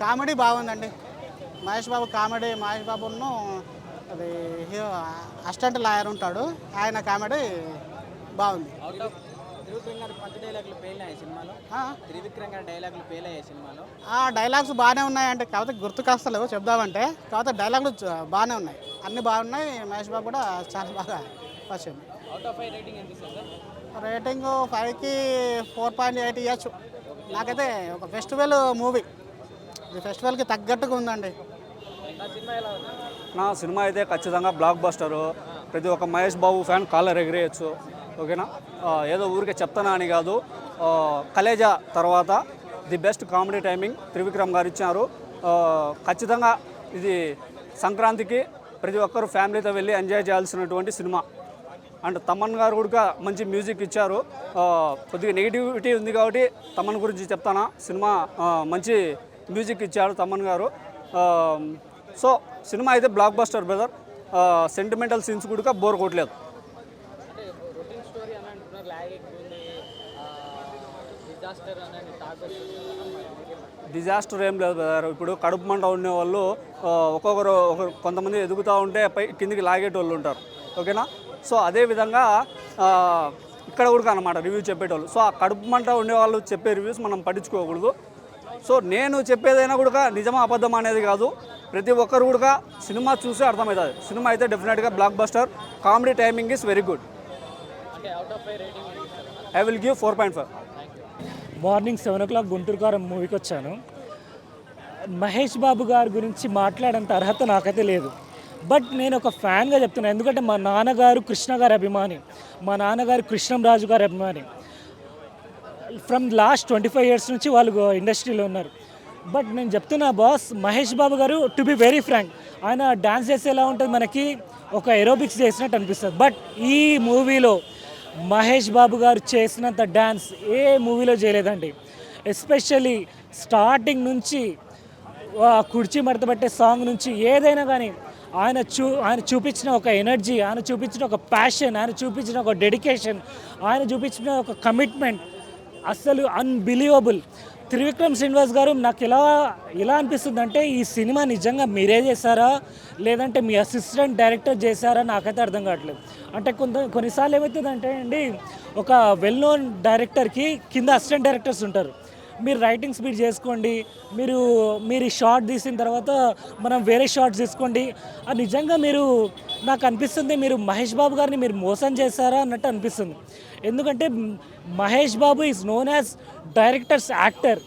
Comedy బాగుందండి. Mahesh Babu comedy, Mahesh బాబును అది హీరో అసిస్టెంట్ లాయర్ ఉంటాడు, ఆయన కామెడీ బాగుంది. త్రివిక్రమ్ గారి పంచ డైలాగులు పేలినాయి సినిమాలో. ఆ, త్రివిక్రమ్ గారి డైలాగులు పేలయ్యాయి సినిమాలో. ఆ డైలాగ్స్ బాగానే ఉన్నాయంటే, కాకపోతే గుర్తుకొస్తలేవు చెప్దామంటే, కాకపోతే డైలాగులు బాగానే ఉన్నాయి, అన్నీ బాగున్నాయి. మహేష్ బాబు కూడా చాలా బాగా వచ్చింది. అవుట్ ఆఫ్ 5 రేటింగ్ ఎంత ఇస్తారు సార్? రేటింగ్ 5కి 4.8 ఇవ్వచ్చు. నాకైతే ఒక ఫెస్టివల్ మూవీ, ఇది ఫెస్టివల్కి తగ్గట్టుగా ఉందండి. నా సినిమా ఎలా ఉంది? నా సినిమా అయితే ఖచ్చితంగా బ్లాక్ బస్టరు. ప్రతి ఒక్క మహేష్ బాబు ఫ్యాన్ కాలర్ ఎగిరేయచ్చు. ఓకేనా, ఏదో ఊరికే చెప్తానా అని కాదు. కలేజా తర్వాత the best comedy timing Trivikram garu ఇచ్చారు. ఖచ్చితంగా ఇది సంక్రాంతికి ప్రతి ఒక్కరు ఫ్యామిలీతో వెళ్ళి ఎంజాయ్ చేయాల్సినటువంటి సినిమా. అండ్ తమన్ గారు కూడా మంచి మ్యూజిక్ ఇచ్చారు. కొద్దిగా నెగిటివిటీ ఉంది కాబట్టి తమన్ గురించి చెప్తానా. సినిమా మంచి మ్యూజిక్ ఇచ్చారు తమన్ గారు. సో సినిమా అయితే block buster brother. Sentimental scenes కూడా బోర్ కొట్టలేదు. అంటే రొటీన్ స్టోరీ అని అంటున్నారు, లాగ్ ఎక్కువ ఉంది, డిజాస్టర్ అని టాక్ వస్తుంది. డిజాస్టర్ ఏం లేదు బ్రదర్. ఇప్పుడు కడుపు మంట ఉండే వాళ్ళు కొంతమంది ఎదుగుతూ ఉంటే కిందికి లాగేటోళ్ళు ఉంటారు. ఓకేనా, సో అదేవిధంగా ఇక్కడ కూడా అనమాట రివ్యూ చెప్పేటోళ్ళు. సో ఆ కడుపు మంట ఉండేవాళ్ళు చెప్పే రివ్యూస్ మనం పట్టించుకోకూడదు. సో నేను చెప్పేదైనా కూడా నిజమా అబద్ధం అనేది కాదు. ప్రతి ఒక్కరు కూడా సినిమా చూసి అర్థమవుతుంది. సినిమా అయితే డెఫినెట్గా block buster. Comedy timing is very good. అంటే అవుట్ ఆఫ్ 5 రేటింగ్ ఎంత ఇస్తారు? I will give 4.5. Morning 7 o'clock Guntur కారం మూవీకి వచ్చాను. మహేష్ బాబు గారి గురించి మాట్లాడేంత అర్హత నాకైతే లేదు. బట్ నేను ఒక ఫ్యాన్గా చెప్తున్నాను, ఎందుకంటే మా నాన్నగారు కృష్ణ గారి అభిమాని, మా నాన్నగారు కృష్ణంరాజు గారి అభిమాని. ఫ్రమ్ లాస్ట్ 25 years నుంచి వాళ్ళు ఇండస్ట్రీలో ఉన్నారు. బట్ నేను చెప్తున్నా బాస్, మహేష్ బాబు గారు టు బి వెరీ ఫ్రాంక్, ఆయన డ్యాన్స్ చేస్తే ఎలా ఉంటుంది, మనకి ఒక ఏరోబిక్స్ చేసినట్టు అనిపిస్తుంది. బట్ ఈ మూవీలో మహేష్ బాబు గారు చేసినంత డ్యాన్స్ ఏ మూవీలో చేయలేదండి. ఎస్పెషల్లీ స్టార్టింగ్ నుంచి కుర్చీ మడతబట్టే సాంగ్ నుంచి ఏదైనా కానీ ఆయన చూపించిన ఒక ఎనర్జీ, ఆయన చూపించిన ఒక ప్యాషన్, ఆయన చూపించిన ఒక డెడికేషన్, ఆయన చూపించిన ఒక కమిట్మెంట్ అస్సలు అన్బిలీవబుల్. త్రివిక్రమ్ శ్రీనివాస్ గారు నాకు ఎలా అనిపిస్తుంది అంటే, ఈ సినిమా నిజంగా మీరే చేశారా లేదంటే మీ అసిస్టెంట్ డైరెక్టర్ చేశారా నాకైతే అర్థం కావట్లేదు. అంటే కొన్నిసార్లు ఏమవుతుందంటే అండి, ఒక వెల్ నోన్ డైరెక్టర్కి కింద అసిస్టెంట్ డైరెక్టర్స్ ఉంటారు. మీరు రైటింగ్ స్పీడ్ చేసుకోండి, మీరు ఈ షార్ట్ తీసిన తర్వాత మనం వేరే షార్ట్స్ తీసుకోండి. అది నిజంగా నాకు అనిపిస్తుంది మీరు మహేష్ బాబు గారిని మీరు మోసం చేశారా అన్నట్టు అనిపిస్తుంది. ఎందుకంటే Mahesh Babu is known as directors actor.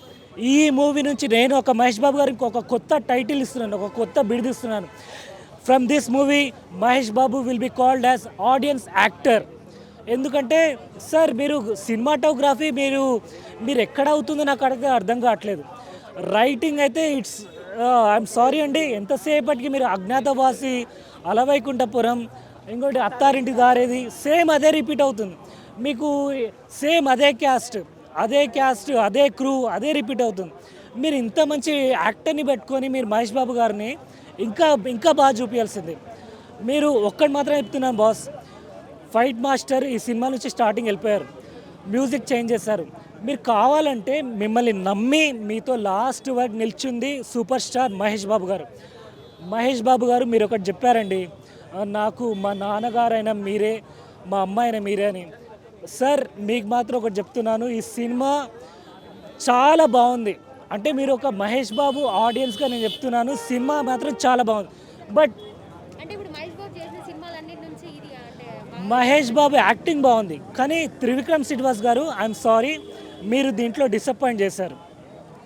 ఈ మూవీ నుంచి నేను ఒక మహేష్ బాబు గారికి ఒక కొత్త టైటిల్ ఇస్తున్నాను, ఒక కొత్త బిరుదిస్తున్నాను. From this movie Mahesh Babu will be called as audience actor. ఎందుకంటే సార్ మీరు సినిమాటోగ్రఫీ మీరు ఎక్కడ అవుతుందో నాకు అర్థం కావట్లేదు. రైటింగ్ అయితే ఐఎమ్ సారీ అండి, ఎంతసేపటికి మీరు అజ్ఞాతవాసి, అలవైకుంఠపురం, ఇంకోటి అత్తారింటి దారేది సేమ్ అదే రిపీట్ అవుతుంది మీకు. సేమ్ అదే క్యాస్ట్, అదే క్రూ, అదే రిపీట్ అవుతుంది. మీరు ఇంత మంచి యాక్టర్ని పెట్టుకొని మీరు మహేష్ బాబు గారిని ఇంకా బాగా చూపించాల్సింది. మీరు ఒక్కటి మాత్రం చెప్తున్నాను బాస్, ఫైట్ మాస్టర్ ఈ సినిమా నుంచి స్టార్టింగ్ వెళ్ళిపోయారు, మ్యూజిక్ చేంజ్ చేశారు. మీరు కావాలంటే మిమ్మల్ని నమ్మి మీతో లాస్ట్ వరకు నిల్చుంది సూపర్ స్టార్ మహేష్ బాబు గారు. మహేష్ బాబు గారు మీరు ఒకటి చెప్పారండి, నాకు మా నాన్నగారైనా మీరే, మా అమ్మ అయినా మీరే అని. సార్ మీకు మాత్రం ఒకటి చెప్తున్నాను, ఈ సినిమా చాలా బాగుంది. అంటే మీరు ఒక మహేష్ బాబు ఆడియన్స్గా నేను చెప్తున్నాను, సినిమా మాత్రం చాలా బాగుంది. బట్ అంటే ఇప్పుడు మహేష్ బాబు చేసిన సినిమాలన్నిటి నుంచి ఇది అంటే మహేష్ బాబు యాక్టింగ్ బాగుంది, కానీ త్రివిక్రమ్ శ్రీనివాస్ గారు ఐఎమ్ సారీ, మీరు దీంట్లో డిసప్పాయింట్ చేశారు.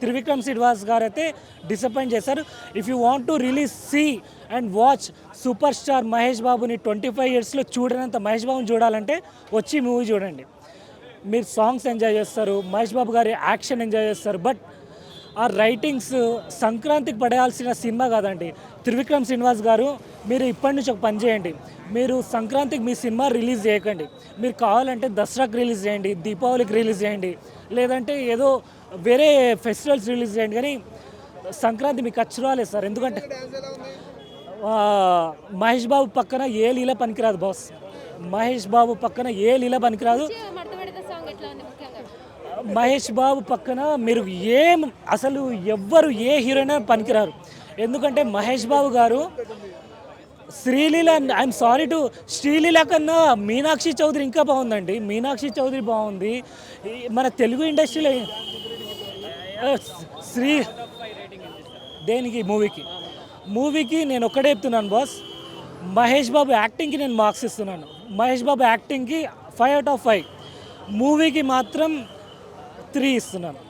త్రివిక్రమ్ శ్రీనివాస్ గారు అయితే డిసప్పాయింట్ చేశారు. If you want to release see and watch super star Mahesh బాబుని 25 yearsలో చూడనంత మహేష్ బాబుని చూడాలంటే వచ్చి మూవీ చూడండి. మీరు సాంగ్స్ ఎంజాయ్ చేస్తారు, మహేష్ బాబు గారి యాక్షన్ ఎంజాయ్ చేస్తారు. బట్ ఆ రైటింగ్స్ సంక్రాంతికి పడేయాల్సిన సినిమా కాదండి. త్రివిక్రమ్ శ్రీనివాస్ గారు మీరు ఇప్పటి నుంచి ఒక పని చేయండి, మీరు సంక్రాంతికి మీ సినిమా రిలీజ్ చేయకండి. మీరు కావాలంటే దసరాకి రిలీజ్ చేయండి, దీపావళికి రిలీజ్ చేయండి, లేదంటే ఏదో వేరే ఫెస్టివల్స్ రిలీజ్ చేయండి, కానీ సంక్రాంతి మీకు ఖర్చు రాలేదు సార్. ఎందుకంటే మహేష్ బాబు పక్కన ఏ లీల పనికిరాదు బాస్, మహేష్ బాబు పక్కన ఏ లీల పనికిరాదు. మహేష్ బాబు పక్కన మీరు అసలు ఎవ్వరు ఏ హీరోయిన్ పనికిరారు. ఎందుకంటే మహేష్ బాబు గారు Sreeleela, I'm sorry to, Sreeleela కన్నా మీనాక్షి చౌదరి ఇంకా బాగుందండి. మీనాక్షి చౌదరి బాగుంది. మన తెలుగు ఇండస్ట్రీలో దేనికి మూవీకి నేను ఒక్కడే చెప్తున్నాను బాస్, మహేష్ బాబు యాక్టింగ్కి నేను మార్క్స్ ఇస్తున్నాను. మహేష్ బాబు యాక్టింగ్కి 5 out of 5, మూవీకి మాత్రం 3 ఇస్తున్నాను.